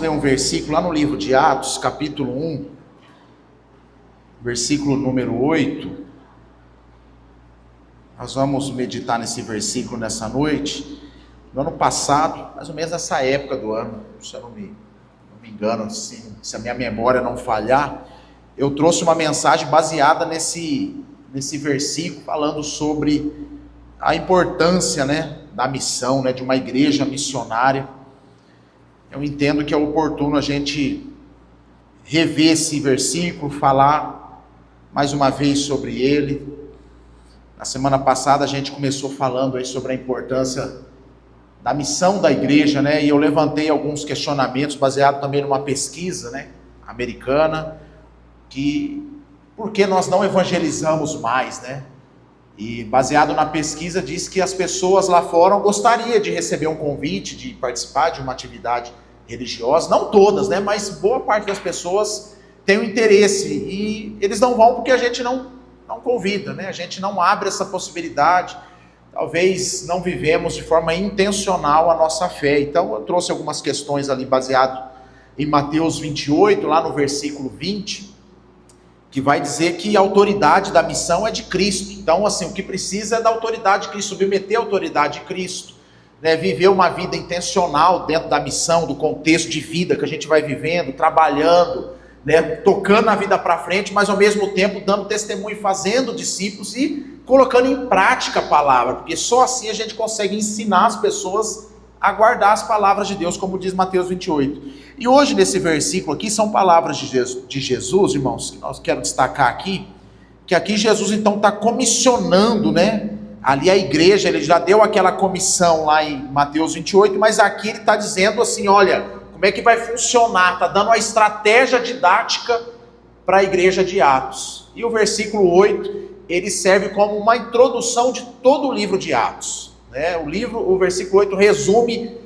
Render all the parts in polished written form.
ler um versículo lá no livro de Atos, capítulo 1, versículo número 8. Nós vamos meditar nesse versículo nessa noite. No ano passado, mais ou menos nessa época do ano, se eu não me engano, se a minha memória não falhar, eu trouxe uma mensagem baseada nesse versículo, falando sobre a importância, da missão, de uma igreja missionária. Eu entendo que é oportuno a gente rever esse versículo, falar mais uma vez sobre ele. Na semana passada a gente começou falando aí sobre a importância da missão da igreja, e eu levantei alguns questionamentos baseados também numa pesquisa, americana, que por que nós não evangelizamos mais, E baseado na pesquisa diz que as pessoas lá fora gostariam de receber um convite, de participar de uma atividade religiosa, não todas, mas boa parte das pessoas tem um interesse, e eles não vão porque a gente não convida, a gente não abre essa possibilidade, talvez não vivemos de forma intencional a nossa fé. Então eu trouxe algumas questões ali baseado em Mateus 28, lá no versículo 20, que vai dizer que a autoridade da missão é de Cristo. Então, assim, o que precisa é da autoridade de Cristo, submeter a autoridade de Cristo, viver uma vida intencional dentro da missão, do contexto de vida que a gente vai vivendo, trabalhando, tocando a vida para frente, mas ao mesmo tempo dando testemunho, fazendo discípulos e colocando em prática a palavra, porque só assim a gente consegue ensinar as pessoas a guardar as palavras de Deus, como diz Mateus 28. E hoje nesse versículo aqui são palavras de Jesus, irmãos, que nós quero destacar aqui, que aqui Jesus então está comissionando, ali a igreja. Ele já deu aquela comissão lá em Mateus 28, mas aqui ele está dizendo assim, olha, como é que vai funcionar, está dando a estratégia didática para a igreja de Atos. E o versículo 8, ele serve como uma introdução de todo o livro de Atos. O versículo 8 resume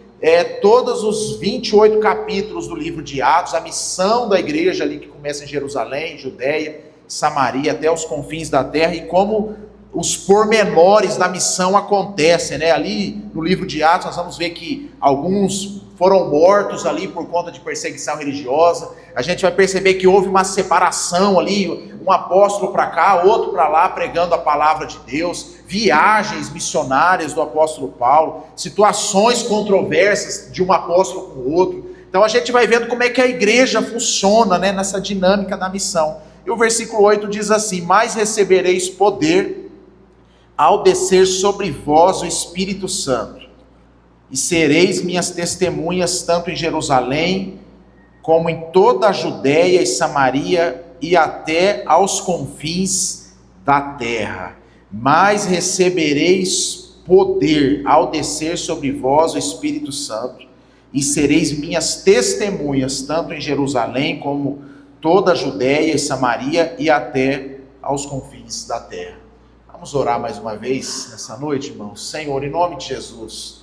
todos os 28 capítulos do livro de Atos, a missão da igreja ali que começa em Jerusalém, Judeia, Samaria, até os confins da terra, e como os pormenores da missão acontecem, Ali no livro de Atos nós vamos ver que alguns foram mortos ali por conta de perseguição religiosa. A gente vai perceber que houve uma separação ali, um apóstolo para cá, outro para lá, pregando a palavra de Deus, viagens missionárias do apóstolo Paulo, situações controversas de um apóstolo com o outro. Então a gente vai vendo como é que a igreja funciona, nessa dinâmica da missão. E o versículo 8 diz assim: mas recebereis poder ao descer sobre vós o Espírito Santo, e sereis minhas testemunhas tanto em Jerusalém, como em toda a Judeia e Samaria, e até aos confins da terra. Mas recebereis poder ao descer sobre vós o Espírito Santo, e sereis minhas testemunhas tanto em Jerusalém, como toda a Judeia e Samaria, e até aos confins da terra. Vamos orar mais uma vez nessa noite, irmãos. Senhor, em nome de Jesus,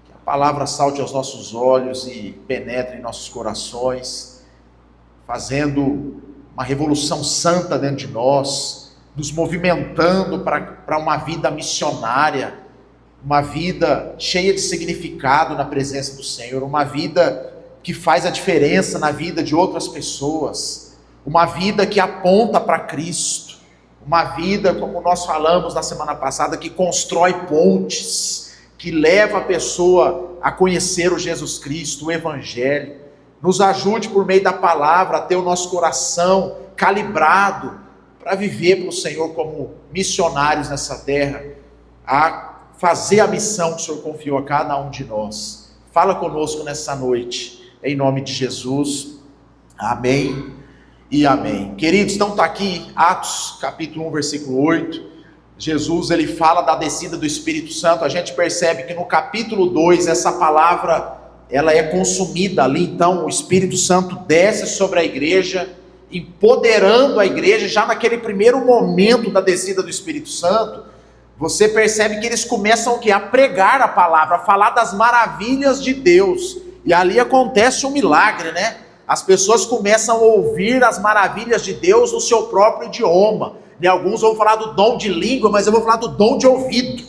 que a palavra salte aos nossos olhos e penetre em nossos corações, fazendo uma revolução santa dentro de nós, nos movimentando para uma vida missionária, uma vida cheia de significado na presença do Senhor, uma vida que faz a diferença na vida de outras pessoas, uma vida que aponta para Cristo, uma vida, como nós falamos na semana passada, que constrói pontes, que leva a pessoa a conhecer o Jesus Cristo, o Evangelho. Nos ajude por meio da palavra a ter o nosso coração calibrado para viver para o Senhor como missionários nessa terra, a fazer a missão que o Senhor confiou a cada um de nós. Fala conosco nessa noite, em nome de Jesus. Amém e amém. Queridos, então está aqui Atos capítulo 1, versículo 8. Jesus, ele fala da descida do Espírito Santo. A gente percebe que no capítulo 2, essa palavra, ela é consumida ali. Então o Espírito Santo desce sobre a igreja, empoderando a igreja. Já naquele primeiro momento da descida do Espírito Santo, você percebe que eles começam a pregar a palavra, a falar das maravilhas de Deus. E ali acontece um milagre, As pessoas começam a ouvir as maravilhas de Deus no seu próprio idioma. Alguns vão falar do dom de língua, mas eu vou falar do dom de ouvido,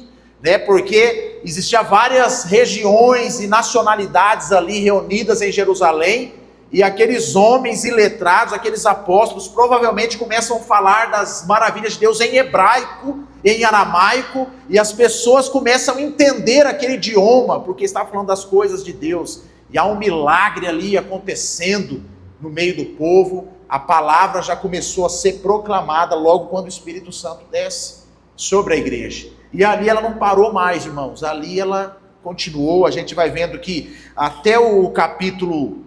Porque existiam várias regiões e nacionalidades ali reunidas em Jerusalém, e aqueles homens iletrados, aqueles apóstolos, provavelmente começam a falar das maravilhas de Deus em hebraico, em aramaico, e as pessoas começam a entender aquele idioma, porque está falando das coisas de Deus, e há um milagre ali acontecendo no meio do povo. A palavra já começou a ser proclamada logo quando o Espírito Santo desce sobre a igreja. E ali ela não parou mais, irmãos, ali ela continuou. A gente vai vendo que até o capítulo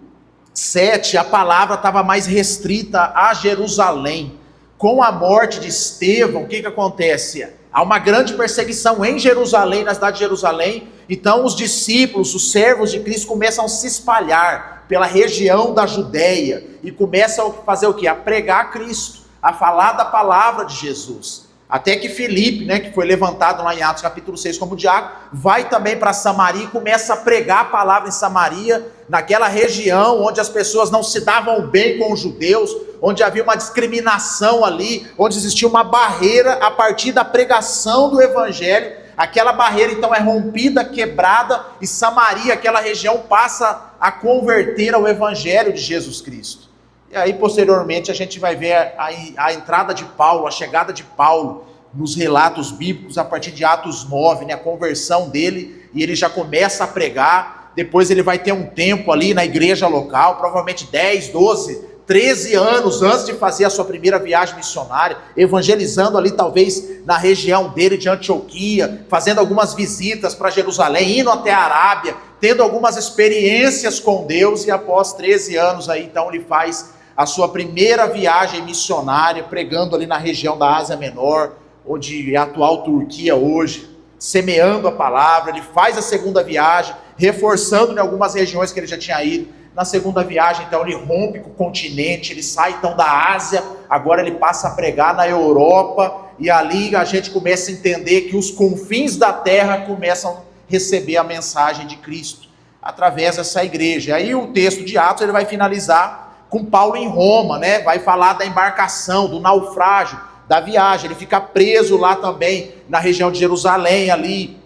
7, a palavra estava mais restrita a Jerusalém. Com a morte de Estevão, o que acontece? Há uma grande perseguição em Jerusalém, na cidade de Jerusalém. Então os discípulos, os servos de Cristo começam a se espalhar pela região da Judéia e começam a fazer o quê? A pregar Cristo, a falar da palavra de Jesus. Até que Filipe, que foi levantado lá em Atos capítulo 6 como diácono, vai também para Samaria e começa a pregar a palavra em Samaria, naquela região onde as pessoas não se davam bem com os judeus, onde havia uma discriminação ali, onde existia uma barreira a partir da pregação do evangelho. Aquela barreira então é rompida, quebrada, e Samaria, aquela região, passa a converter ao evangelho de Jesus Cristo. E aí, posteriormente, a gente vai ver a entrada de Paulo, a chegada de Paulo nos relatos bíblicos, a partir de Atos 9, a conversão dele, e ele já começa a pregar. Depois ele vai ter um tempo ali na igreja local, provavelmente 10, 12, 13 anos antes de fazer a sua primeira viagem missionária, evangelizando ali talvez na região dele de Antioquia, fazendo algumas visitas para Jerusalém, indo até a Arábia, tendo algumas experiências com Deus, e após 13 anos aí, então ele faz a sua primeira viagem missionária, pregando ali na região da Ásia Menor, onde é a atual Turquia hoje, semeando a palavra. Ele faz a segunda viagem, reforçando em algumas regiões que ele já tinha ido. Na segunda viagem, então, ele rompe com o continente, ele sai então da Ásia, agora ele passa a pregar na Europa, e ali a gente começa a entender que os confins da terra começam a receber a mensagem de Cristo, através dessa igreja. Aí o texto de Atos ele vai finalizar com Paulo em Roma, vai falar da embarcação, do naufrágio, da viagem. Ele fica preso lá também, na região de Jerusalém ali.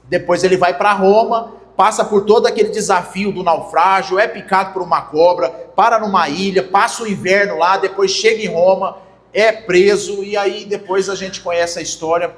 Depois ele vai para Roma, passa por todo aquele desafio do naufrágio, é picado por uma cobra, para numa ilha, passa o inverno lá, depois chega em Roma, é preso, e aí depois a gente conhece a história.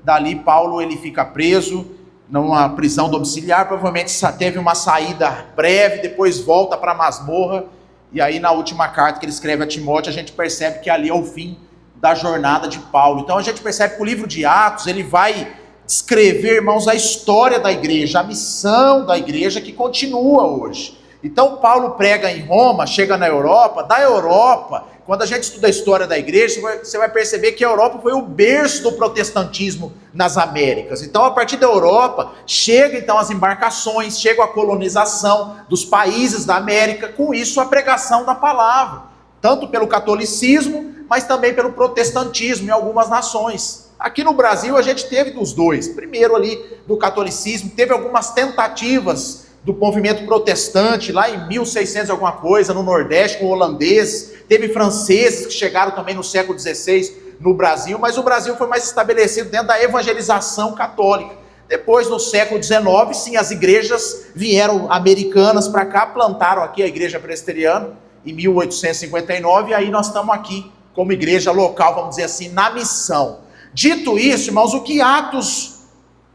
Dali Paulo ele fica preso numa prisão domiciliar, provavelmente teve uma saída breve, depois volta para a masmorra. E aí na última carta que ele escreve a Timóteo, a gente percebe que ali é o fim da jornada de Paulo. Então a gente percebe que o livro de Atos, ele vai descrever, irmãos, a história da igreja, a missão da igreja que continua hoje. Então Paulo prega em Roma, chega na Europa, da Europa, quando a gente estuda a história da igreja, você vai perceber que a Europa foi o berço do protestantismo nas Américas. Então a partir da Europa, chega então as embarcações, chega a colonização dos países da América, com isso a pregação da palavra, tanto pelo catolicismo, mas também pelo protestantismo em algumas nações. Aqui no Brasil a gente teve dos dois, primeiro ali do catolicismo, teve algumas tentativas do movimento protestante, lá em 1600 alguma coisa, no Nordeste, com holandeses, teve franceses que chegaram também no século XVI no Brasil, mas o Brasil foi mais estabelecido dentro da evangelização católica. Depois, no século XIX, sim, as igrejas vieram americanas para cá, plantaram aqui a igreja presbiteriana, em 1859, e aí nós estamos aqui, como igreja local, vamos dizer assim, na missão. Dito isso, irmãos, o que Atos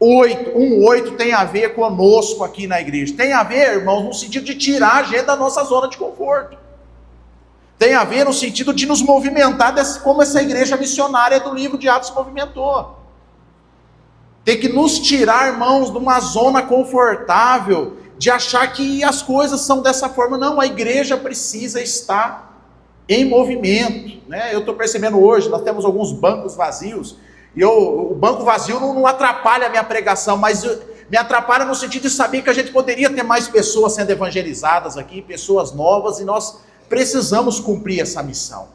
1:8 tem a ver conosco aqui na igreja? Tem a ver, irmãos, no sentido de tirar a gente da nossa zona de conforto. Tem a ver no sentido de nos movimentar como essa igreja missionária do livro de Atos se movimentou. Tem que nos tirar, irmãos, de uma zona confortável, de achar que as coisas são dessa forma. Não, a igreja precisa estar em movimento. Eu estou percebendo hoje, nós temos alguns bancos vazios, e o banco vazio não atrapalha a minha pregação, mas me atrapalha no sentido de saber que a gente poderia ter mais pessoas sendo evangelizadas aqui, pessoas novas, e nós precisamos cumprir essa missão.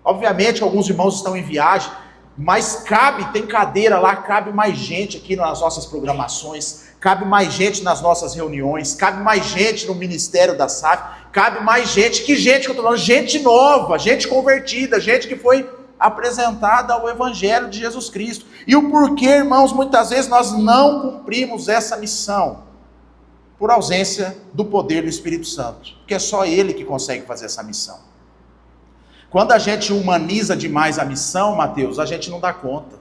Obviamente, alguns irmãos estão em viagem, mas tem cadeira lá, cabe mais gente aqui nas nossas programações, cabe mais gente nas nossas reuniões, cabe mais gente no ministério da SAF, cabe mais gente. Que gente que eu estou falando? Gente nova, gente convertida, gente que foi apresentada ao Evangelho de Jesus Cristo. E o porquê, irmãos, muitas vezes nós não cumprimos essa missão. por ausência do poder do Espírito Santo, porque é só Ele que consegue fazer essa missão. Quando a gente humaniza demais a missão, Mateus, a gente não dá conta.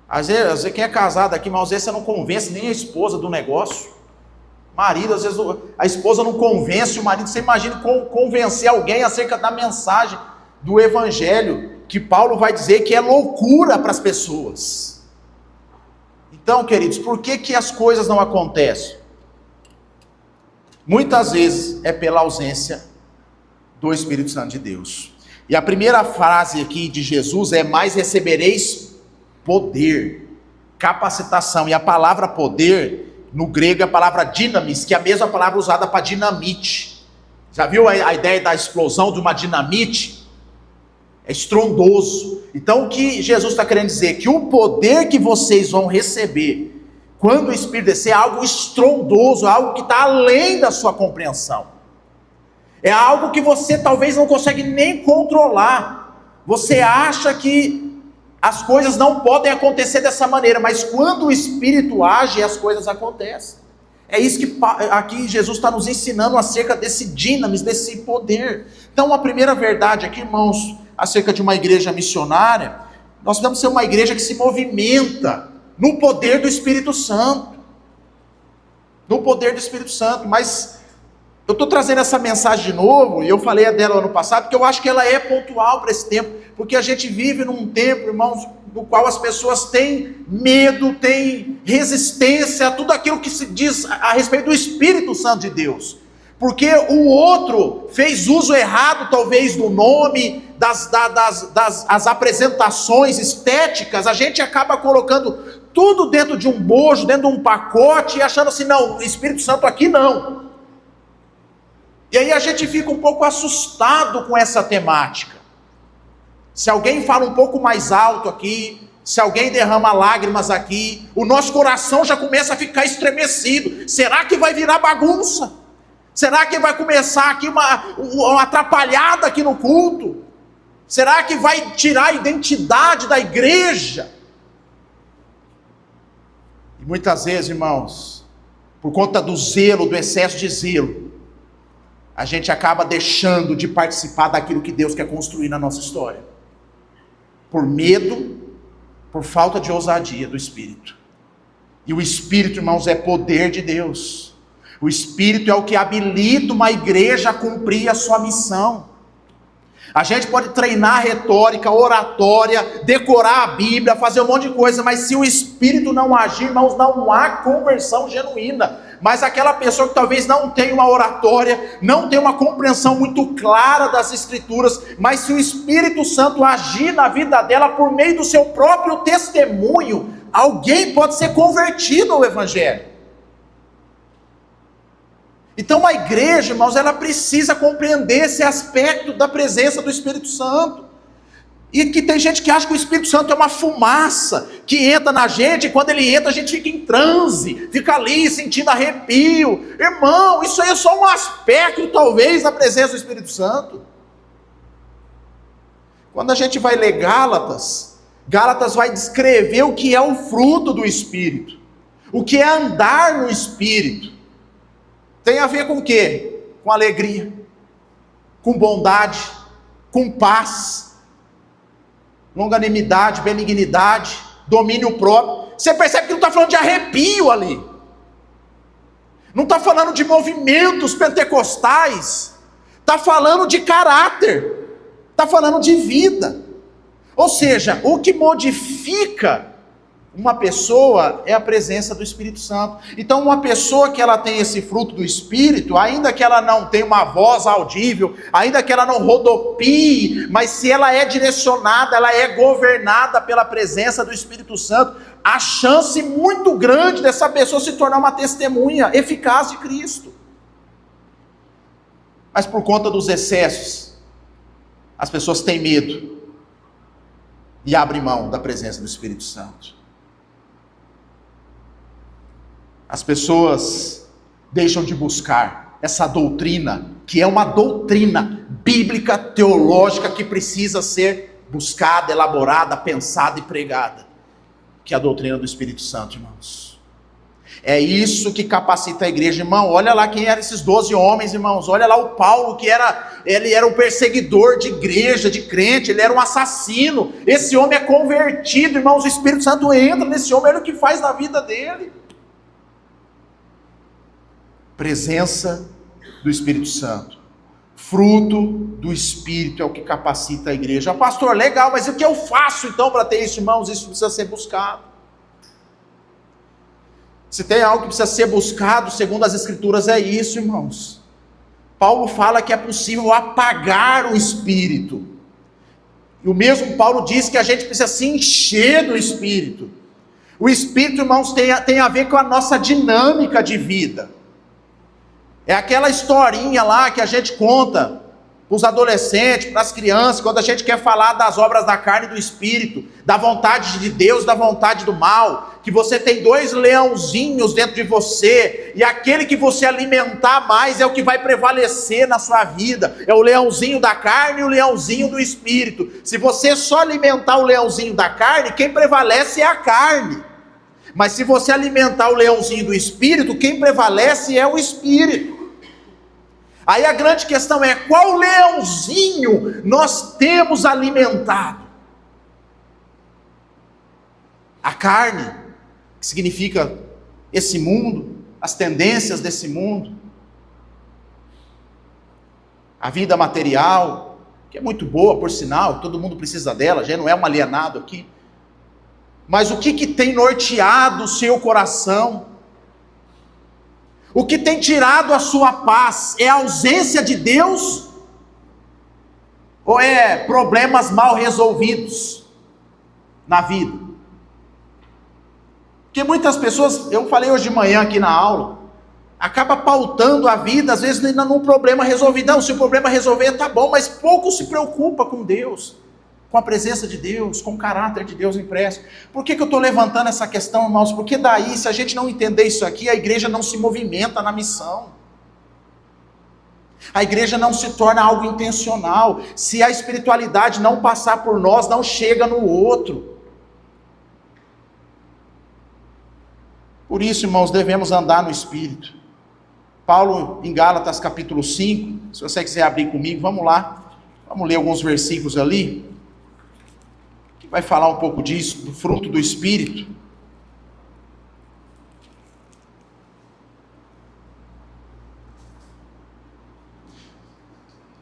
Às vezes, quem é casado aqui, mas às vezes você não convence nem a esposa do negócio. Marido, às vezes a esposa não convence o marido. Você imagina convencer alguém acerca da mensagem do Evangelho, que Paulo vai dizer que é loucura para as pessoas. Então, queridos, por que as coisas não acontecem? Muitas vezes é pela ausência do Espírito Santo de Deus. E a primeira frase aqui de Jesus é: mais recebereis poder, capacitação. E a palavra poder, no grego, é a palavra dinamis, que é a mesma palavra usada para dinamite. Já viu a ideia da explosão de uma dinamite? É estrondoso. Então o que Jesus está querendo dizer? Que o poder que vocês vão receber quando o Espírito descer é algo estrondoso, algo que está além da sua compreensão. É algo que você talvez não consegue nem controlar. Você acha que as coisas não podem acontecer dessa maneira, mas quando o Espírito age, as coisas acontecem. É isso que aqui Jesus está nos ensinando acerca desse dinamis, desse poder. Então a primeira verdade aqui, irmãos, acerca de uma igreja missionária, nós devemos ser uma igreja que se movimenta no poder do Espírito Santo. No poder do Espírito Santo. Mas eu estou trazendo essa mensagem de novo, e eu falei dela ano passado, porque eu acho que ela é pontual para esse tempo, porque a gente vive num tempo, irmãos, no qual as pessoas têm medo, têm resistência a tudo aquilo que se diz a respeito do Espírito Santo de Deus. Porque o outro fez uso errado, talvez, do nome, das apresentações estéticas. A gente acaba colocando tudo dentro de um bojo, dentro de um pacote, e achando assim: não, o Espírito Santo aqui não. E aí a gente fica um pouco assustado com essa temática. Se alguém fala um pouco mais alto aqui, se alguém derrama lágrimas aqui, o nosso coração já começa a ficar estremecido. Será que vai virar bagunça? Será que vai começar aqui uma atrapalhada aqui no culto? Será que vai tirar a identidade da igreja? E muitas vezes, irmãos, por conta do zelo, do excesso de zelo, a gente acaba deixando de participar daquilo que Deus quer construir na nossa história. Por medo, por falta de ousadia do Espírito. E o Espírito, irmãos, é poder de Deus. O Espírito é o que habilita uma igreja a cumprir a sua missão. A gente pode treinar retórica, oratória, decorar a Bíblia, fazer um monte de coisa, mas se o Espírito não agir, irmãos, não há conversão genuína. Mas aquela pessoa que talvez não tenha uma oratória, não tenha uma compreensão muito clara das Escrituras, mas se o Espírito Santo agir na vida dela por meio do seu próprio testemunho, alguém pode ser convertido ao Evangelho. Então a igreja, irmãos, ela precisa compreender esse aspecto da presença do Espírito Santo. E que tem gente que acha que o Espírito Santo é uma fumaça que entra na gente, e quando ele entra a gente fica em transe, fica ali sentindo arrepio. Irmão, isso aí é só um aspecto talvez da presença do Espírito Santo. Quando a gente vai ler Gálatas vai descrever o que é o fruto do Espírito, o que é andar no Espírito. Tem a ver com o quê? Com alegria, com bondade, com paz, longanimidade, benignidade, domínio próprio. Você percebe que não está falando de arrepio ali, não está falando de movimentos pentecostais, está falando de caráter, está falando de vida. Ou seja, o que modifica uma pessoa é a presença do Espírito Santo. Então uma pessoa que ela tem esse fruto do Espírito, ainda que ela não tenha uma voz audível, ainda que ela não rodopie, mas se ela é direcionada, ela é governada pela presença do Espírito Santo, a chance muito grande dessa pessoa se tornar uma testemunha eficaz de Cristo. Mas por conta dos excessos, as pessoas têm medo e abrem mão da presença do Espírito Santo. As pessoas deixam de buscar essa doutrina, que é uma doutrina bíblica, teológica, que precisa ser buscada, elaborada, pensada e pregada, que é a doutrina do Espírito Santo, irmãos. É isso que capacita a igreja, irmão. Olha lá quem eram esses 12 homens, irmãos. Olha lá o Paulo, ele era um perseguidor de igreja, de crente, ele era um assassino. Esse homem é convertido, irmãos. O Espírito Santo entra nesse homem, olha o que faz na vida dele. Presença do Espírito Santo, fruto do Espírito é o que capacita a igreja. Pastor, legal, mas o que eu faço então para ter isso, irmãos? Isso precisa ser buscado. Se tem algo que precisa ser buscado, segundo as Escrituras, é isso, irmãos. Paulo fala que é possível apagar o Espírito. E o mesmo Paulo diz que a gente precisa se encher do Espírito. O Espírito, irmãos, tem a ver com a nossa dinâmica de vida. É aquela historinha lá que a gente conta para os adolescentes, para as crianças, quando a gente quer falar das obras da carne e do Espírito, da vontade de Deus, da vontade do mal, que você tem 2 leãozinhos dentro de você, e aquele que você alimentar mais é o que vai prevalecer na sua vida, é o leãozinho da carne e o leãozinho do Espírito. Se você só alimentar o leãozinho da carne, quem prevalece é a carne. Mas se você alimentar o leãozinho do Espírito, quem prevalece é o Espírito. Aí a grande questão é, qual leãozinho nós temos alimentado? A carne, que significa esse mundo, as tendências desse mundo, a vida material, que é muito boa, por sinal, todo mundo precisa dela, já não é um alienado aqui. Mas o que tem norteado o seu coração? O que tem tirado a sua paz? É a ausência de Deus? Ou é problemas mal resolvidos na vida? Porque muitas pessoas, eu falei hoje de manhã aqui na aula, acaba pautando a vida, às vezes ainda num problema resolvido. Não, se o problema resolver tá bom, mas pouco se preocupa com Deus, com a presença de Deus, com o caráter de Deus impresso. Por que eu estou levantando essa questão, irmãos? Porque daí, se a gente não entender isso aqui, a igreja não se movimenta na missão. A igreja não se torna algo intencional. Se a espiritualidade não passar por nós, não chega no outro. Por isso, irmãos, devemos andar no Espírito. Paulo, em Gálatas capítulo 5, se você quiser abrir comigo, vamos lá. Vamos ler alguns versículos ali. Vai falar um pouco disso, do fruto do Espírito.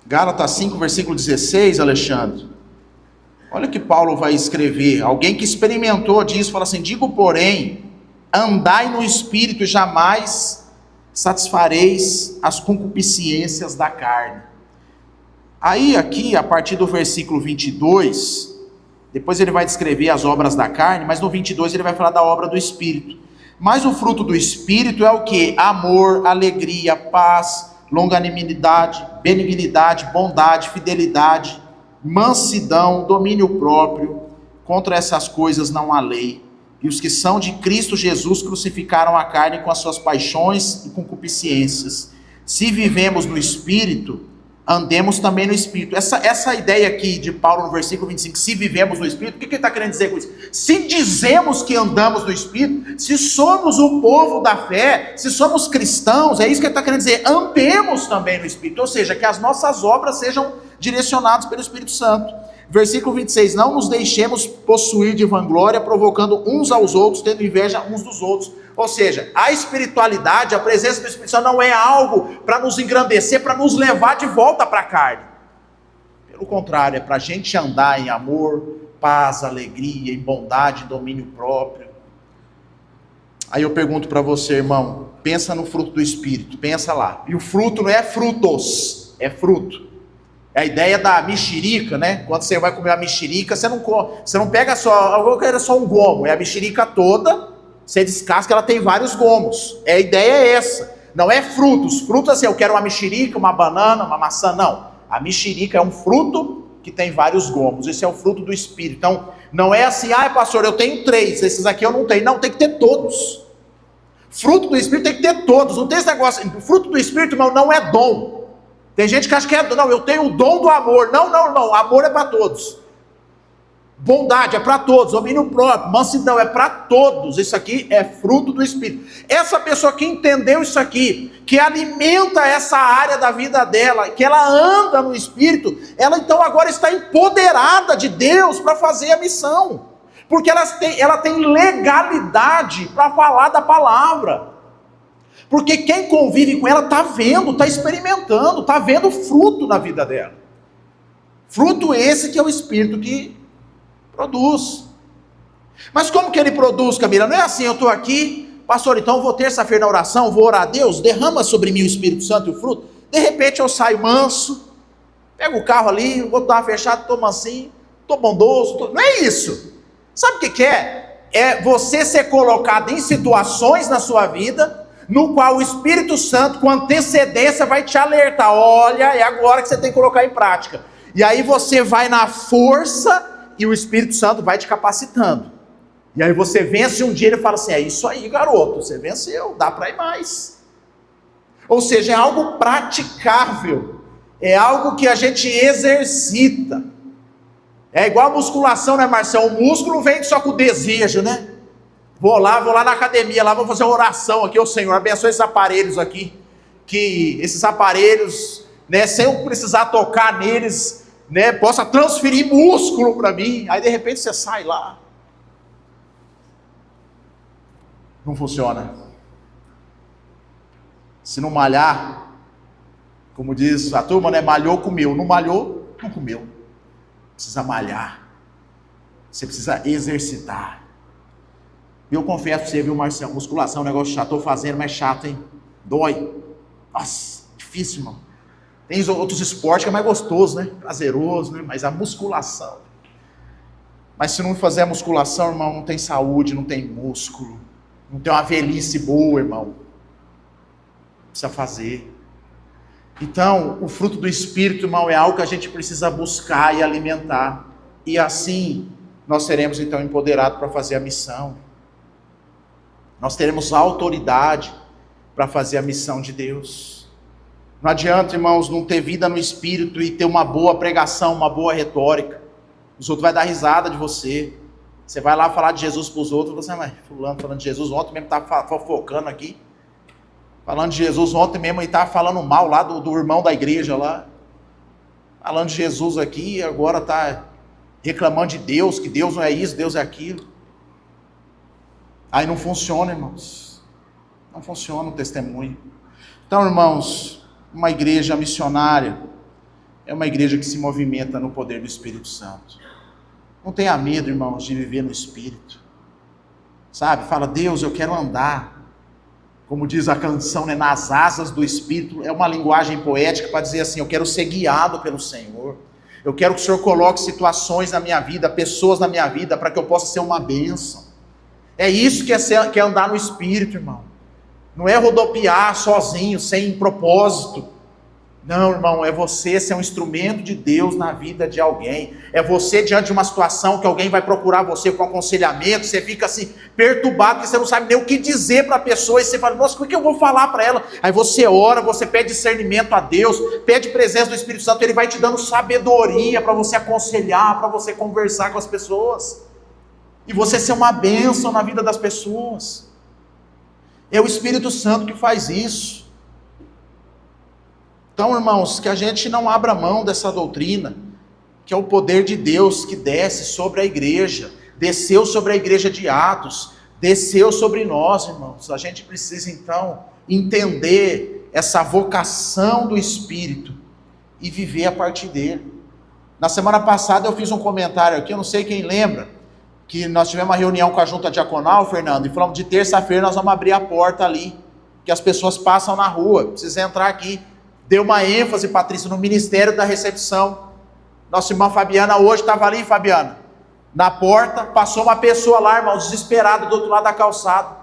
Gálatas 5, versículo 16, Alexandre. Olha o que Paulo vai escrever. Alguém que experimentou disso, fala assim: digo, porém, andai no Espírito e jamais satisfareis as concupiscências da carne. Aí, aqui, a partir do versículo 22... Depois ele vai descrever as obras da carne, mas no 22 ele vai falar da obra do Espírito. Mas o fruto do Espírito é o quê? Amor, alegria, paz, longanimidade, benignidade, bondade, fidelidade, mansidão, domínio próprio. Contra essas coisas não há lei. E os que são de Cristo Jesus crucificaram a carne com as suas paixões e concupiscências. Se vivemos no Espírito, andemos também no Espírito. Essa ideia aqui de Paulo no versículo 25, se vivemos no Espírito, o que ele está querendo dizer com isso? Se dizemos que andamos no Espírito, se somos o povo da fé, se somos cristãos, é isso que ele está querendo dizer, andemos também no Espírito, ou seja, que as nossas obras sejam direcionadas pelo Espírito Santo. Versículo 26, não nos deixemos possuir de vanglória, provocando uns aos outros, tendo inveja uns dos outros. Ou seja, a espiritualidade, a presença do Espírito Santo não é algo para nos engrandecer, para nos levar de volta para a carne. Pelo contrário, é para a gente andar em amor, paz, alegria, em bondade, domínio próprio. Aí eu pergunto para você, irmão, pensa no fruto do Espírito, pensa lá. E o fruto não é frutos, é fruto. É a ideia da mexerica, né? Quando você vai comer a mexerica, você não pega só, eu quero só um gomo, é a mexerica toda. Você descasca, ela tem vários gomos. A ideia é essa. Não é frutos. Frutos assim, eu quero uma mexerica, uma banana, uma maçã. Não. A mexerica é um fruto que tem vários gomos. Esse é o fruto do Espírito. Então, não é assim, pastor, eu tenho 3, esses aqui eu não tenho. Não, tem que ter todos. Fruto do Espírito tem que ter todos. Não tem esse negócio. O fruto do Espírito, irmão, não é dom. Tem gente que acha que é dom. Não, eu tenho o dom do amor. Não. Amor é para todos. Bondade é para todos, domínio próprio, mansidão é para todos. Isso aqui é fruto do Espírito. Essa pessoa que entendeu isso aqui, que alimenta essa área da vida dela, que ela anda no Espírito, ela então agora está empoderada de Deus para fazer a missão. Porque ela tem legalidade para falar da palavra. Porque quem convive com ela está vendo, está experimentando, está vendo fruto na vida dela. Fruto esse que é o Espírito que produz. Mas como que ele produz, Camila? Não é assim, eu estou aqui, pastor, então eu vou terça-feira na oração, vou orar a Deus, derrama sobre mim o Espírito Santo e o fruto. De repente eu saio manso, pego o carro ali, vou dar uma fechada, estou mansinho, estou bondoso. Não é isso. Sabe o que é? É você ser colocado em situações na sua vida, no qual o Espírito Santo, com antecedência, vai te alertar. Olha, é agora que você tem que colocar em prática. E aí você vai na força e o Espírito Santo vai te capacitando. E aí você vence um dia e ele fala assim, é isso aí, garoto, você venceu, dá para ir mais. Ou seja, é algo praticável, é algo que a gente exercita. É igual a musculação, né, Marcelo? O músculo vem só com o desejo, né? Vou lá na academia, lá vou fazer uma oração aqui, ô Senhor, abençoe esses aparelhos aqui, que esses aparelhos, né, sem eu precisar tocar neles, né, possa transferir músculo para mim. Aí de repente você sai lá, não funciona. Se não malhar, como diz a turma, né, malhou, comeu, não malhou, não comeu. Precisa malhar, você precisa exercitar. Eu confesso para você, viu, Marcelo, musculação é um negócio chato, estou fazendo, mas chato, hein? Dói. Nossa, difícil, irmão. Tem outros esportes que é mais gostoso, né? Prazeroso, né? Mas a musculação. Mas se não fazer a musculação, irmão, não tem saúde, não tem músculo, não tem uma velhice boa, irmão. Precisa fazer. Então, o fruto do Espírito, irmão, é algo que a gente precisa buscar e alimentar. E assim, nós seremos então empoderados para fazer a missão. Nós teremos autoridade para fazer a missão de Deus. Não adianta, irmãos, não ter vida no Espírito e ter uma boa pregação, uma boa retórica. Os outros vão dar risada de você. Você vai lá falar de Jesus para os outros, você vai, fulano falando de Jesus, ontem mesmo estava fofocando aqui. Falando de Jesus, ontem mesmo ele estava falando mal lá do irmão da igreja lá. Falando de Jesus aqui, agora está reclamando de Deus, que Deus não é isso, Deus é aquilo. Aí não funciona, irmãos. Não funciona o testemunho. Então, irmãos, uma igreja missionária é uma igreja que se movimenta no poder do Espírito Santo. Não tenha medo, irmãos, de viver no Espírito. Sabe? Fala, Deus, eu quero andar. Como diz a canção, né? Nas asas do Espírito. É uma linguagem poética para dizer assim, eu quero ser guiado pelo Senhor. Eu quero que o Senhor coloque situações na minha vida, pessoas na minha vida, para que eu possa ser uma bênção. É isso que é andar no Espírito, irmão. Não é rodopiar sozinho, sem propósito. Não, irmão, é você ser um instrumento de Deus na vida de alguém. É você diante de uma situação que alguém vai procurar você com aconselhamento, você fica assim, perturbado, porque você não sabe nem o que dizer para a pessoa, e você fala, nossa, o que eu vou falar para ela? Aí você ora, você pede discernimento a Deus, pede presença do Espírito Santo, Ele vai te dando sabedoria para você aconselhar, para você conversar com as pessoas. E você ser uma bênção na vida das pessoas. É o Espírito Santo que faz isso. Então, irmãos, que a gente não abra mão dessa doutrina, que é o poder de Deus que desce sobre a igreja, desceu sobre a igreja de Atos, desceu sobre nós, irmãos. A gente precisa, então, entender essa vocação do Espírito e viver a partir dele. Na semana passada eu fiz um comentário aqui, eu não sei quem lembra, que nós tivemos uma reunião com a junta diaconal, Fernando, e falamos de terça-feira nós vamos abrir a porta ali, que as pessoas passam na rua, precisa entrar aqui. Deu uma ênfase, Patrícia, no ministério da recepção. Nossa irmã Fabiana hoje estava ali, Fabiana, na porta, passou uma pessoa lá, irmão, desesperada do outro lado da calçada.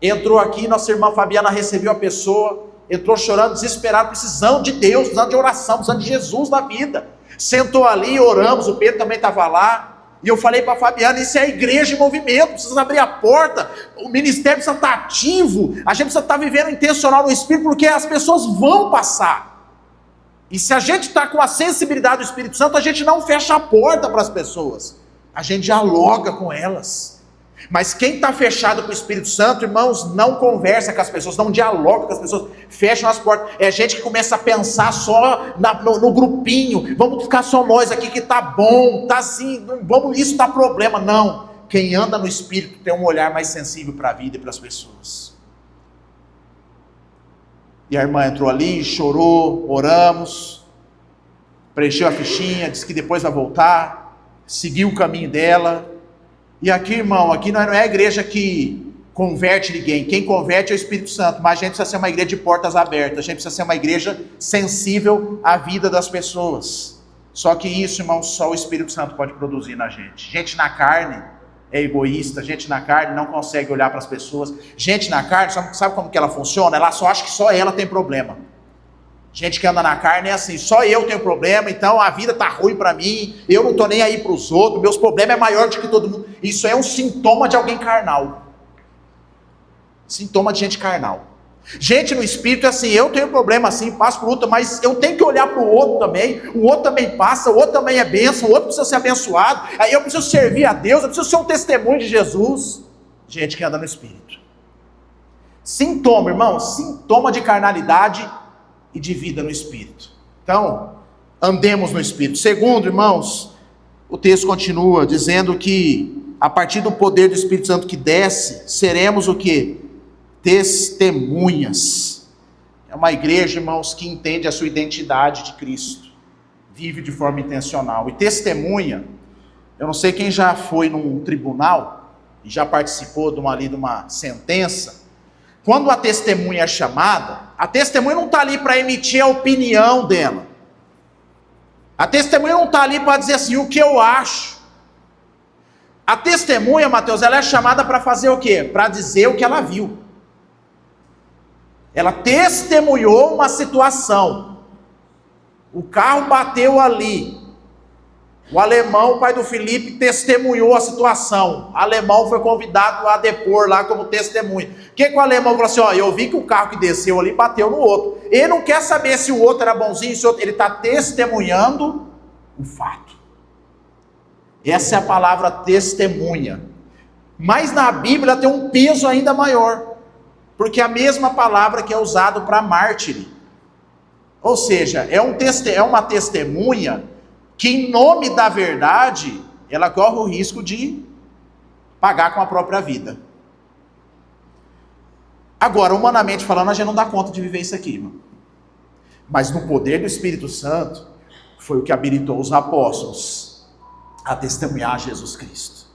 Entrou aqui, nossa irmã Fabiana recebeu a pessoa, entrou chorando, desesperado, precisando de Deus, precisando de oração, precisando de Jesus na vida. Sentou ali, oramos, o Pedro também estava lá. E eu falei para a Fabiana, isso é a igreja em movimento, precisa abrir a porta, o ministério precisa estar ativo, a gente precisa estar vivendo intencional no Espírito, porque as pessoas vão passar. E se a gente está com a sensibilidade do Espírito Santo, a gente não fecha a porta para as pessoas. a gente dialoga com elas. Mas quem está fechado com o Espírito Santo, irmãos, não conversa com as pessoas, não dialoga com as pessoas, fecham as portas. É gente que começa a pensar só no grupinho, vamos ficar só nós aqui que tá bom, tá assim, não, vamos, isso dá problema. Não, quem anda no Espírito tem um olhar mais sensível para a vida e para as pessoas. E a irmã entrou ali, chorou, oramos, preencheu a fichinha, disse que depois vai voltar, seguiu o caminho dela. E aqui, irmão, aqui não é a igreja que converte ninguém. Quem converte é o Espírito Santo. Mas a gente precisa ser uma igreja de portas abertas. A gente precisa ser uma igreja sensível à vida das pessoas. Só que isso, irmão, só o Espírito Santo pode produzir na gente. Gente na carne é egoísta. Gente na carne não consegue olhar para as pessoas. Gente na carne, sabe como que ela funciona? Ela só acha que só ela tem problema. Gente que anda na carne é assim, só eu tenho problema, então a vida está ruim para mim, eu não estou nem aí para os outros, meus problemas é maior do que todo mundo. Isso é um sintoma de alguém carnal. Sintoma de gente carnal. Gente no Espírito é assim, eu tenho problema assim, passo por luta, mas eu tenho que olhar para o outro também, o outro também passa, o outro também é bênção, o outro precisa ser abençoado, aí eu preciso servir a Deus, eu preciso ser um testemunho de Jesus. Gente que anda no Espírito. Sintoma, irmão, sintoma de carnalidade e de vida no Espírito. Então, andemos no Espírito. Segundo, irmãos, o texto continua dizendo que a partir do poder do Espírito Santo que desce, seremos o quê? Testemunhas. É uma igreja, irmãos, que entende a sua identidade de Cristo, vive de forma intencional. E testemunha, eu não sei quem já foi num tribunal e já participou de uma sentença. Quando a testemunha é chamada, a testemunha não está ali para emitir a opinião dela. A testemunha não está ali para dizer assim, o que eu acho. A testemunha, Mateus, ela é chamada para fazer o quê? Para dizer o que ela viu. Ela testemunhou uma situação. O carro bateu ali. O alemão, o pai do Felipe, testemunhou a situação. O alemão foi convidado a depor lá como testemunha. O que o alemão falou assim? Ó, eu vi que o carro que desceu ali bateu no outro. Ele não quer saber se o outro era bonzinho, se o outro... Ele está testemunhando o fato. Essa é a palavra testemunha. Mas na Bíblia tem um peso ainda maior. Porque é a mesma palavra que é usada para mártir. Ou seja, é uma testemunha que em nome da verdade, ela corre o risco de pagar com a própria vida. Agora, humanamente falando, a gente não dá conta de viver isso aqui, irmão. Mas no poder do Espírito Santo, foi o que habilitou os apóstolos a testemunhar Jesus Cristo.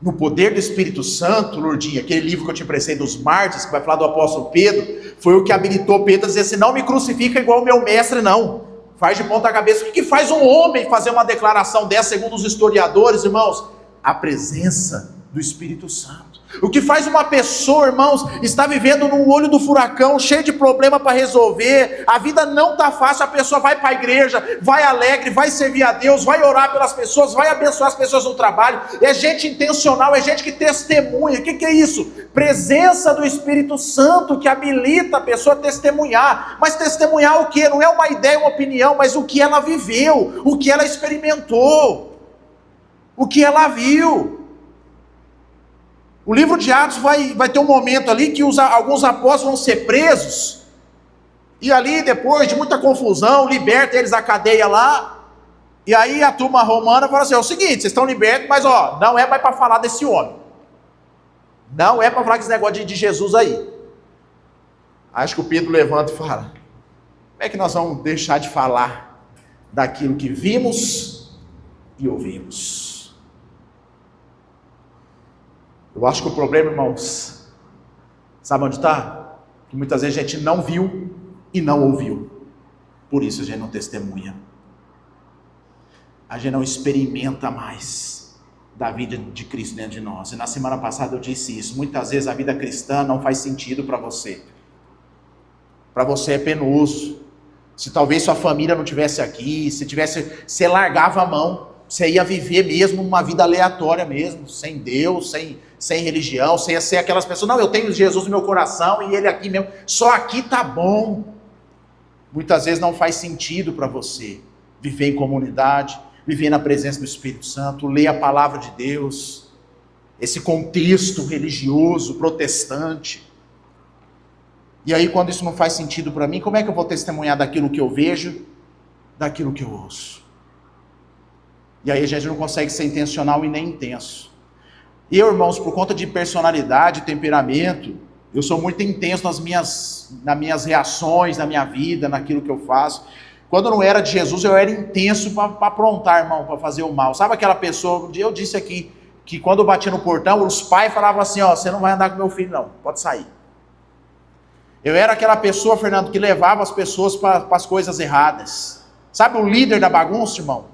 No poder do Espírito Santo, Lourdinha, aquele livro que eu te emprestei dos mártires, que vai falar do apóstolo Pedro, foi o que habilitou Pedro a dizer assim, não me crucifica igual o meu mestre, não. Faz de ponta cabeça. O que faz um homem fazer uma declaração dessa, segundo os historiadores, irmãos? A presença do Espírito Santo. O que faz uma pessoa, irmãos, está vivendo no olho do furacão, cheio de problema para resolver, a vida não está fácil, a pessoa vai para a igreja, vai alegre, vai servir a Deus, vai orar pelas pessoas, vai abençoar as pessoas no trabalho, é gente intencional, é gente que testemunha. O que é isso? Presença do Espírito Santo que habilita a pessoa a testemunhar. Mas testemunhar o quê? Não é uma ideia, uma opinião, mas o que ela viveu, o que ela experimentou, o que ela viu. O livro de Atos vai ter um momento ali que alguns apóstolos vão ser presos, e ali depois de muita confusão, liberta eles da cadeia lá, e aí a turma romana fala assim, é o seguinte, vocês estão libertos, mas não é mais para falar desse homem, não é para falar desse negócio de Jesus aí. Acho que o Pedro levanta e fala, como é que nós vamos deixar de falar daquilo que vimos e ouvimos? Eu acho que o problema, irmãos, sabe onde está? Que muitas vezes a gente não viu e não ouviu. Por isso a gente não testemunha. A gente não experimenta mais da vida de Cristo dentro de nós. E na semana passada eu disse isso. Muitas vezes a vida cristã não faz sentido para você. Para você é penoso. Se talvez sua família não estivesse aqui, você largava a mão. Você ia viver mesmo uma vida aleatória mesmo, sem Deus, sem religião, sem ser aquelas pessoas, não, eu tenho Jesus no meu coração e ele aqui mesmo, só aqui tá bom. Muitas vezes não faz sentido para você viver em comunidade, viver na presença do Espírito Santo, ler a palavra de Deus, esse contexto religioso, protestante. E aí, quando isso não faz sentido para mim, como é que eu vou testemunhar daquilo que eu vejo, daquilo que eu ouço? E aí a gente não consegue ser intencional e nem intenso. Eu, irmãos, por conta de personalidade, temperamento, eu sou muito intenso nas minhas reações, na minha vida, naquilo que eu faço. Quando eu não era de Jesus, eu era intenso para aprontar, irmão, para fazer o mal. Sabe aquela pessoa, um dia eu disse aqui, que quando eu batia no portão, os pais falavam assim, ó, você não vai andar com meu filho não, pode sair. Eu era aquela pessoa, Fernando, que levava as pessoas para as coisas erradas. Sabe o líder da bagunça, irmão?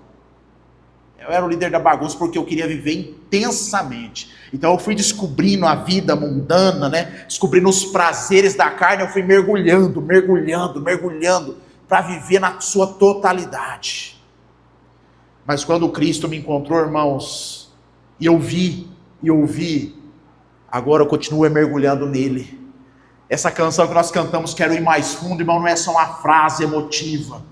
Eu era o líder da bagunça porque eu queria viver intensamente. Então eu fui descobrindo a vida mundana, né? Descobrindo os prazeres da carne, eu fui mergulhando para viver na sua totalidade. Mas quando Cristo me encontrou, irmãos, e eu vi, agora eu continuo mergulhando nele. Essa canção que nós cantamos, Quero Ir Mais Fundo, irmão, não é só uma frase emotiva.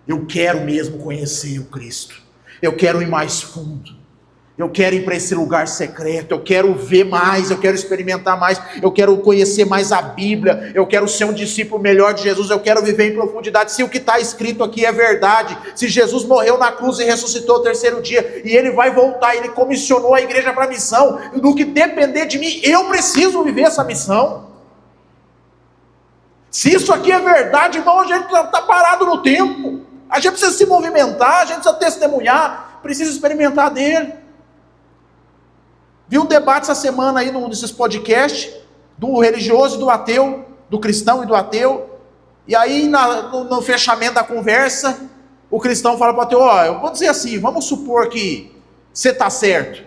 Eu quero mesmo conhecer o Cristo. Eu quero ir mais fundo. Eu quero ir para esse lugar secreto. Eu quero ver mais, eu quero experimentar mais. Eu quero conhecer mais a Bíblia. Eu quero ser um discípulo melhor de Jesus. Eu quero viver em profundidade. Se o que está escrito aqui é verdade, se Jesus morreu na cruz e ressuscitou ao terceiro dia, e Ele vai voltar, Ele comissionou a igreja para a missão, do que depender de mim, eu preciso viver essa missão. Se isso aqui é verdade, irmão, a gente está parado no tempo. A gente precisa se movimentar, a gente precisa testemunhar, precisa experimentar dele. Vi um debate essa semana aí nesses podcasts, do religioso e do ateu, do cristão e do ateu, e aí no fechamento da conversa, o cristão fala para o ateu, ó, eu vou dizer assim, vamos supor que você está certo,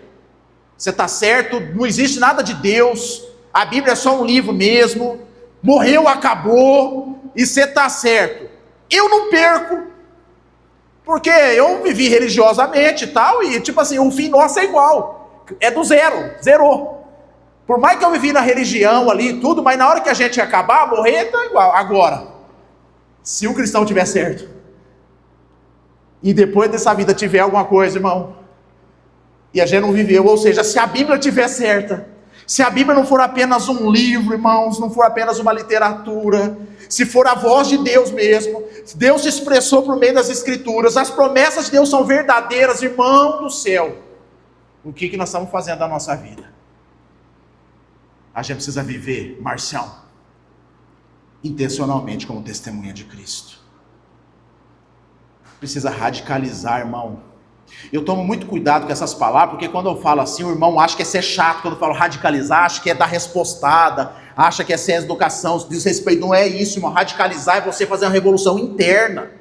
não existe nada de Deus, a Bíblia é só um livro mesmo, morreu, acabou, e você está certo. Eu não perco, porque eu vivi religiosamente e tal, e tipo assim, o fim nosso é igual, é do zerou. Por mais que eu vivi na religião ali e tudo, mas na hora que a gente acabar, morrer, tá igual. Agora, se o cristão tiver certo, e depois dessa vida tiver alguma coisa, irmão, e a gente não viveu, ou seja, se a Bíblia tiver certa, se a Bíblia não for apenas um livro, irmãos, não for apenas uma literatura, se for a voz de Deus mesmo, Deus se expressou por meio das Escrituras, as promessas de Deus são verdadeiras, irmão do céu, o que nós estamos fazendo da nossa vida? A gente precisa viver, Marcião, intencionalmente como testemunha de Cristo. Precisa radicalizar, irmão. Eu tomo muito cuidado com essas palavras, porque quando eu falo assim, o irmão acha que é ser chato. Quando eu falo radicalizar, acha que é dar respostada, acha que é ser educação, diz respeito. Não é isso, irmão. Radicalizar é você fazer uma revolução interna.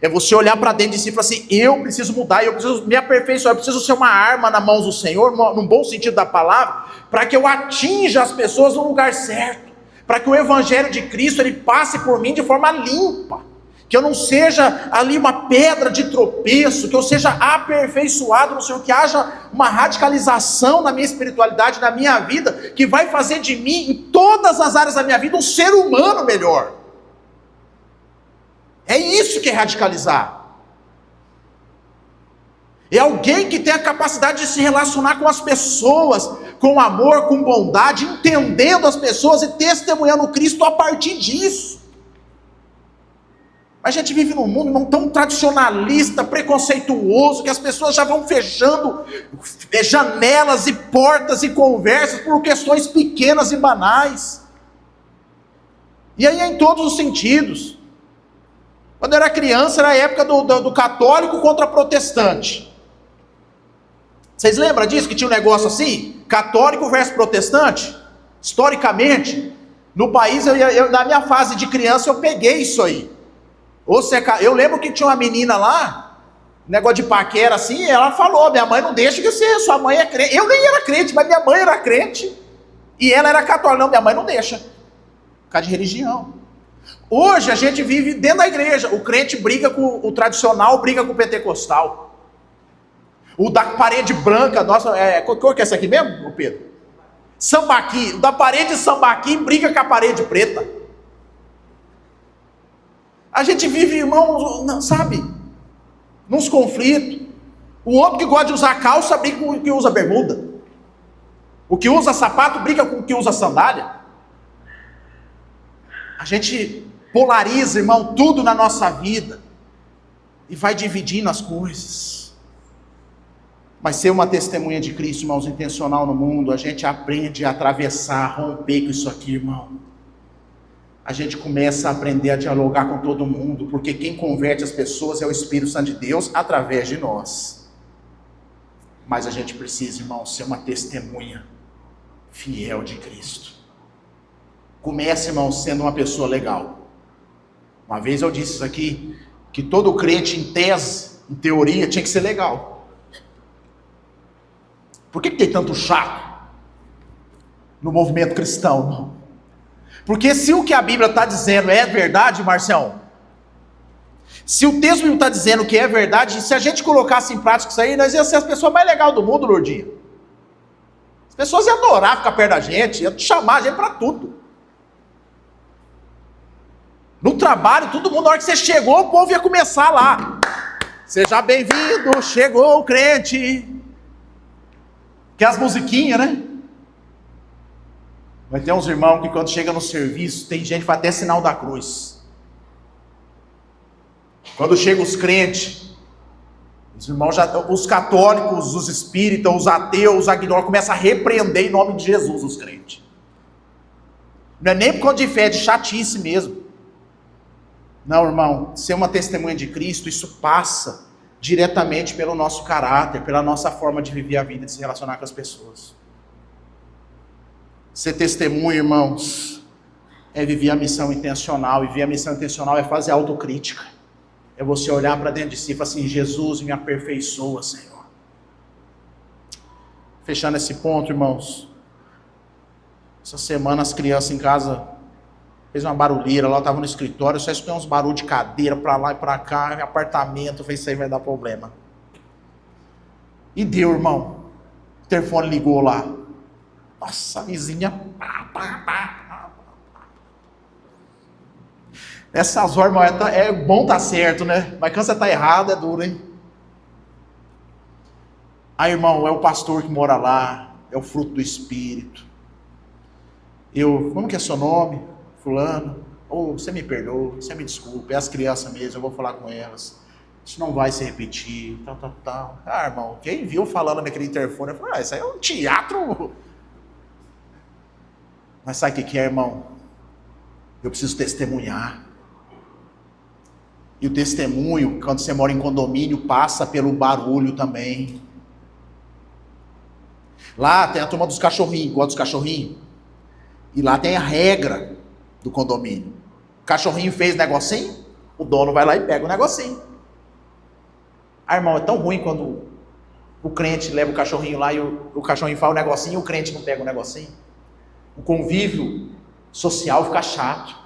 É você olhar para dentro de si e falar assim, eu preciso mudar, eu preciso me aperfeiçoar, eu preciso ser uma arma nas mãos do Senhor, num bom sentido da palavra, para que eu atinja as pessoas no lugar certo, para que o Evangelho de Cristo ele passe por mim de forma limpa, que eu não seja ali uma pedra de tropeço, que eu seja aperfeiçoado no Senhor, que haja uma radicalização na minha espiritualidade, na minha vida, que vai fazer de mim, em todas as áreas da minha vida, um ser humano melhor. É isso que é radicalizar. É alguém que tem a capacidade de se relacionar com as pessoas, com amor, com bondade, entendendo as pessoas e testemunhando Cristo a partir disso. A gente vive num mundo não tão tradicionalista, preconceituoso, que as pessoas já vão fechando janelas e portas e conversas por questões pequenas e banais. E aí é em todos os sentidos. Quando eu era criança, era a época do católico contra protestante. Vocês lembram disso? Que tinha um negócio assim? Católico versus protestante? Historicamente, no país, na minha fase de criança, eu peguei isso aí. Eu lembro que tinha uma menina lá, negócio de paquera assim, ela falou, minha mãe não deixa que sua mãe é crente. Eu nem era crente, mas minha mãe era crente, e ela era católica. Não, minha mãe não deixa, por causa de religião. Hoje a gente vive dentro da igreja, o crente briga com o tradicional, briga com o pentecostal. O da parede branca, nossa, qual que é essa aqui mesmo, Pedro? Sambaqui, o da parede sambaqui briga com a parede preta. A gente vive, irmão, sabe, nos conflitos. O outro que gosta de usar calça briga com o que usa bermuda. O que usa sapato briga com o que usa sandália. A gente polariza, irmão, tudo na nossa vida e vai dividindo as coisas. Mas ser uma testemunha de Cristo, irmãos, intencional no mundo, a gente aprende a atravessar, a romper com isso aqui, irmão. A gente começa a aprender a dialogar com todo mundo, porque quem converte as pessoas é o Espírito Santo de Deus através de nós. Mas a gente precisa, irmão, ser uma testemunha fiel de Cristo. Comece, irmão, sendo uma pessoa legal. Uma vez eu disse isso aqui, que todo crente em tese, em teoria, tinha que ser legal. Por que tem tanto chato no movimento cristão, irmão? Porque se o que a Bíblia está dizendo é verdade, Marcião, se o texto não está dizendo que é verdade, se a gente colocasse em prática isso aí, nós ia ser as pessoas mais legais do mundo, Lourdinha. As pessoas iam adorar ficar perto da gente, iam chamar a gente para tudo. No trabalho, todo mundo, na hora que você chegou, o povo ia começar lá. Seja bem-vindo, chegou o crente. Que é as musiquinhas, né? Vai ter uns irmãos que quando chega no serviço, tem gente que faz até sinal da cruz. Quando chegam os crentes, os irmãos, os católicos, os espíritas, os ateus, os agnósticos, começam a repreender em nome de Jesus os crentes. Não é nem por conta de fé, é de chatice mesmo. Não, irmão, ser uma testemunha de Cristo, isso passa diretamente pelo nosso caráter, pela nossa forma de viver a vida, de se relacionar com as pessoas. Ser testemunha, irmãos, é viver a missão intencional, e viver a missão intencional é fazer autocrítica, é você olhar para dentro de si e falar assim: Jesus, me aperfeiçoa, Senhor. Fechando esse ponto, irmãos, essa semana as crianças em casa fez uma barulheira lá, eu estava no escritório, só escutei uns barulhos de cadeira para lá e para cá, apartamento, eu falei, isso aí vai dar problema. E deu, irmão. O telefone ligou lá. Nossa, a vizinha. Essas horas, irmão, é bom tá certo, né? Mas quando você tá errado, é duro, hein? Aí, irmão, é o pastor que mora lá, é o fruto do Espírito. Como que é seu nome? Fulano, você me perdoa, você me desculpa, é as crianças mesmo, eu vou falar com elas, isso não vai se repetir, tal. Ah, irmão, quem viu falando naquele interfone, eu falei, isso aí é um teatro. Mas sabe o que é, irmão? Eu preciso testemunhar. E o testemunho, quando você mora em condomínio, passa pelo barulho também. Lá tem a turma dos cachorrinhos, gosta dos cachorrinhos, e lá tem a regra do condomínio. O cachorrinho fez negocinho, o dono vai lá e pega o negocinho. Ah, irmão, é tão ruim quando o crente leva o cachorrinho lá e o cachorrinho faz o negocinho e o crente não pega o negocinho. O convívio social fica chato,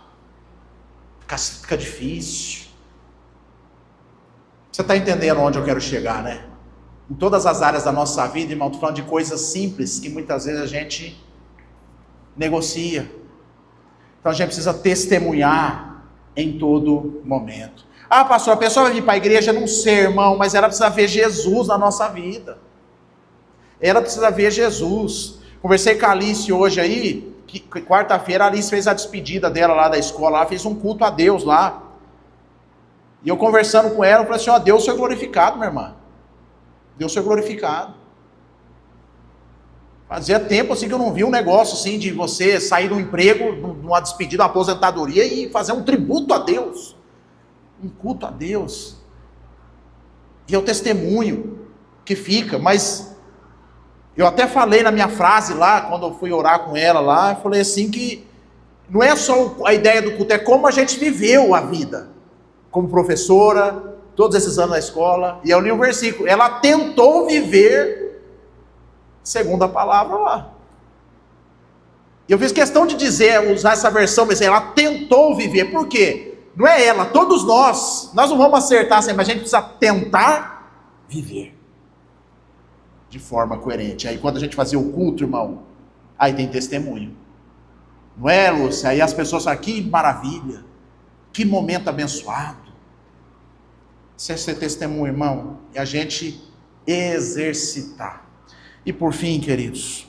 fica difícil. Você está entendendo onde eu quero chegar, né? Em todas as áreas da nossa vida, irmão, estou falando de coisas simples que muitas vezes a gente negocia. Então a gente precisa testemunhar em todo momento. Ah, pastor, a pessoa vai vir para a igreja, não sei, irmão, mas ela precisa ver Jesus na nossa vida. Ela precisa ver Jesus. Conversei com a Alice hoje aí, que quarta-feira a Alice fez a despedida dela lá da escola, ela fez um culto a Deus lá. E eu conversando com ela, eu falei assim, ó, Deus foi glorificado, minha irmã. Deus foi glorificado. Fazia tempo assim que eu não vi um negócio assim de você sair do emprego, de uma despedida, uma aposentadoria e fazer um tributo a Deus. Um culto a Deus. E é o testemunho que fica, mas eu até falei na minha frase lá, quando eu fui orar com ela lá, eu falei assim que não é só a ideia do culto, é como a gente viveu a vida. Como professora, todos esses anos na escola, e eu li um versículo, ela tentou viver segundo a palavra lá. E eu fiz questão de usar essa versão, mas ela tentou viver. Por quê? Não é ela, todos nós não vamos acertar sempre, mas a gente precisa tentar viver de forma coerente. Aí quando a gente fazia o culto, irmão, aí tem testemunho. Não é, Lúcia? Aí as pessoas falam, que maravilha, que momento abençoado. Isso é ser testemunho, irmão. E a gente exercitar. E por fim, queridos,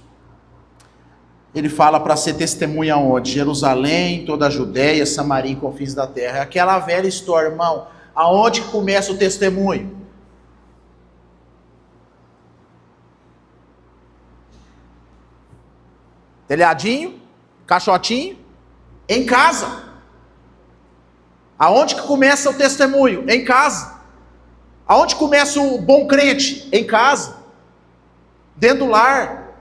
ele fala para ser testemunha onde? Jerusalém, toda a Judéia, Samaria e confins da terra. É aquela velha história, irmão. Aonde começa o testemunho? Telhadinho, caixotinho, em casa. Aonde que começa o testemunho? Em casa. Aonde começa o bom crente? Em casa. Dentro do lar.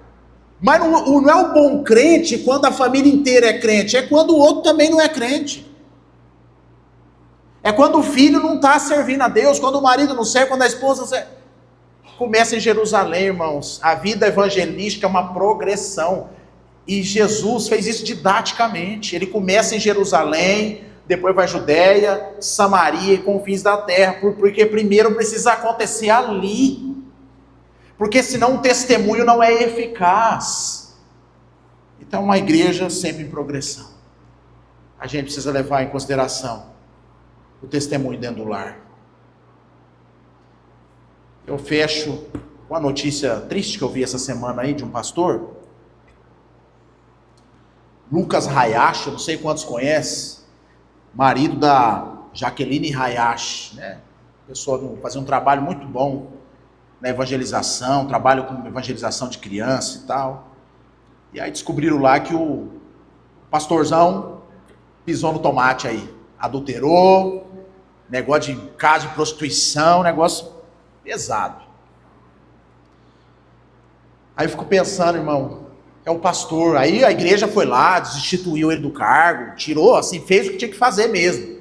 Mas não é o bom crente quando a família inteira é crente, é quando o outro também não é crente. É quando o filho não está servindo a Deus, quando o marido não serve, quando a esposa não serve. Começa em Jerusalém, irmãos. A vida evangelística é uma progressão. E Jesus fez isso didaticamente. Ele começa em Jerusalém, depois vai Judéia, Samaria e confins da terra, porque primeiro precisa acontecer ali. Porque senão o testemunho não é eficaz. Então, uma igreja sempre em progressão. A gente precisa levar em consideração o testemunho dentro do lar. Eu fecho com a notícia triste que eu vi essa semana aí de um pastor, Lucas Hayashi, não sei quantos conhecem, marido da Jaqueline Hayashi, né? Pessoa fazia um trabalho muito bom na evangelização, trabalho com evangelização de criança e tal. E aí descobriram lá que o pastorzão pisou no tomate aí, adulterou, negócio de casa de prostituição, negócio pesado. Aí eu fico pensando, irmão, é o pastor, aí a igreja foi lá, destituiu ele do cargo, tirou, assim, fez o que tinha que fazer mesmo.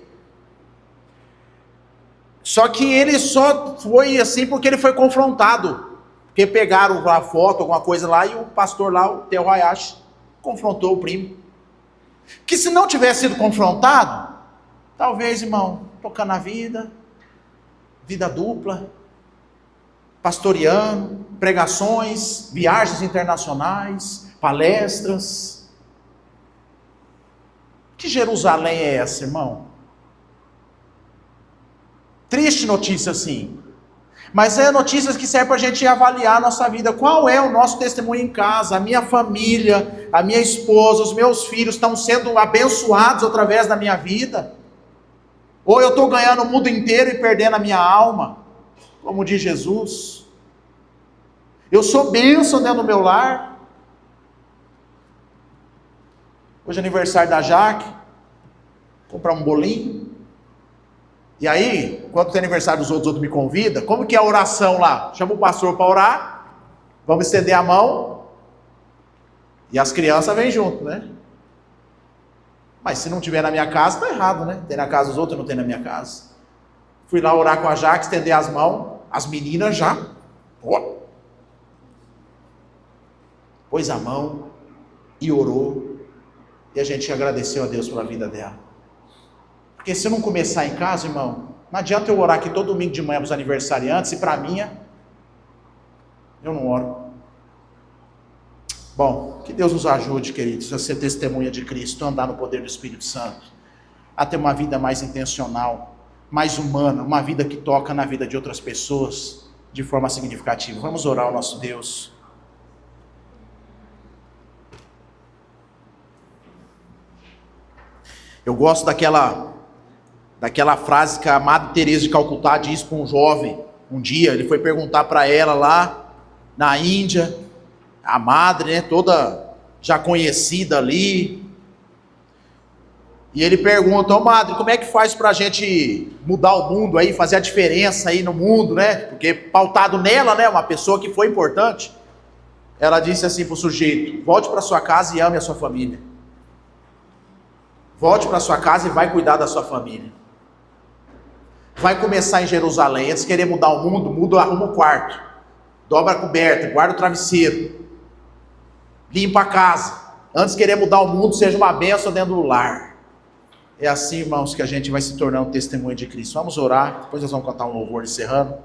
Só que ele só foi assim porque ele foi confrontado, porque pegaram a foto, alguma coisa lá, e o pastor lá, o Theo Hayashi, confrontou o primo. Que se não tivesse sido confrontado, talvez, irmão, tocando a vida dupla, pastoreando, pregações, viagens internacionais, palestras. Que Jerusalém é essa, irmão? Triste notícia, sim. Mas é notícias que servem para a gente avaliar a nossa vida. Qual é o nosso testemunho em casa? A minha família, a minha esposa, os meus filhos estão sendo abençoados através da minha vida? Ou eu estou ganhando o mundo inteiro e perdendo a minha alma? Como diz Jesus. Eu sou bênção dentro do meu lar. Hoje é aniversário da Jaque. Comprar um bolinho. E aí, quando tem aniversário dos outros me convidam. Como que é a oração lá? Chama o pastor para orar. Vamos estender a mão. E as crianças vêm junto, né? Mas se não tiver na minha casa, está errado, né? Tem na casa dos outros, não tem na minha casa. Fui lá orar com a Jaque, estender as mãos. As meninas já... pôs a mão e orou. E a gente agradeceu a Deus pela vida dela. Porque se eu não começar em casa, irmão, não adianta eu orar aqui todo domingo de manhã para os aniversariantes, e para mim, eu não oro. Bom, que Deus nos ajude, queridos, a ser testemunha de Cristo, a andar no poder do Espírito Santo, a ter uma vida mais intencional, mais humana, uma vida que toca na vida de outras pessoas de forma significativa. Vamos orar ao nosso Deus. Eu gosto daquela frase que a Madre Teresa de Calcutá disse para um jovem. Um dia ele foi perguntar para ela lá na Índia, a madre, né, toda já conhecida ali. E ele pergunta: madre, como é que faz para a gente mudar o mundo aí, fazer a diferença aí no mundo, né? Porque pautado nela, né, uma pessoa que foi importante. Ela disse assim para o sujeito: volte para sua casa e ame a sua família. Volte para sua casa e vai cuidar da sua família. Vai começar em Jerusalém. Antes de querer mudar o mundo, arruma o quarto. Dobra a coberta, guarda o travesseiro. Limpa a casa. Antes de querer mudar o mundo, seja uma bênção dentro do lar. É assim, irmãos, que a gente vai se tornar um testemunho de Cristo. Vamos orar, depois nós vamos cantar um louvor encerrando.